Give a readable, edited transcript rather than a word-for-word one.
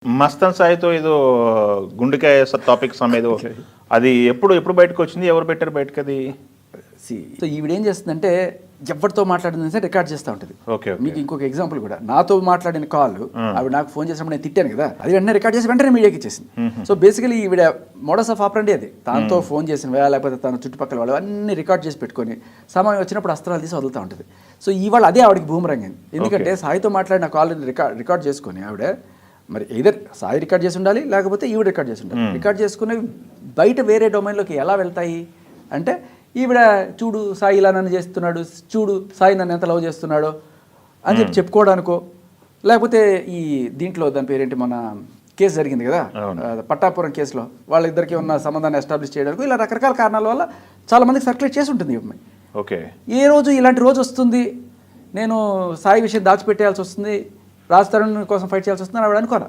మస్తన్ సాయితో ఏదో గుండెకాయ టాపిక్ సమేదో అది ఎప్పుడు బయటకు వచ్చింది, ఎవరు పెట్టారు బయటకు అది? సో ఈవిడ ఏం చేస్తుందంటే ఎవరితో మాట్లాడిందంటే రికార్డ్ చేస్తూ ఉంటుంది. ఓకే, మీకు ఇంకొక ఎగ్జాంపుల్ కూడా, నాతో మాట్లాడిన కాల్ ఆవిడ నాకు ఫోన్ చేసినప్పుడు నేను తిట్టాను కదా, అది వెంటనే రికార్డ్ చేసి వెంటనే మీడియాకి ఇచ్చేసింది. సో బేసికలీ ఈవిడ మోడస్ ఆఫ్ ఆపరండి అది. దాంతో ఫోన్ చేసినవా లేకపోతే తన చుట్టుపక్కల వాళ్ళు అన్ని రికార్డ్ చేసి పెట్టుకొని సమయం వచ్చినప్పుడు అస్త్రాలు తీసి వదులుతూ ఉంటుంది. సో ఇవాళ అదే ఆవిడకి బూమరంగ్ అయింది. ఎందుకంటే సాయితో మాట్లాడిన కాల్ రికార్డ్ చేసుకొని ఆవిడ మరి ఏదర్ సాయి రికార్డ్ చేసి ఉండాలి, లేకపోతే ఈవిడ రికార్డ్ చేసి ఉండాలి. రికార్డ్ చేసుకుని బయట వేరే డొమైన్లోకి ఎలా వెళ్తాయి అంటే, ఈవిడ చూడు సాయి ఇలా నన్ను చేస్తున్నాడు, చూడు సాయి నన్ను ఎంత లవ్ చేస్తున్నాడో అని చెప్పుకోవడానికో, లేకపోతే ఈ దీంట్లో దాని పేరేంటి మన కేసు జరిగింది కదా పట్టాపురం కేసులో వాళ్ళిద్దరికి ఉన్న సంబంధాన్ని ఎస్టాబ్లిష్ చేయడానికి ఇలా రకరకాల కారణాల వల్ల చాలా మందికి సర్క్యులేట్ చేసి ఉంటుంది ఈ అమ్మాయి. ఓకే, ఏ రోజు ఇలాంటి రోజు వస్తుంది నేను సాయి విషయం దాచిపెట్టేయాల్సి వస్తుంది, రాజ్ తరుణ్ కోసం ఫైట్ చేయాల్సి వస్తుంది అని ఆవిడ అనుకోరా.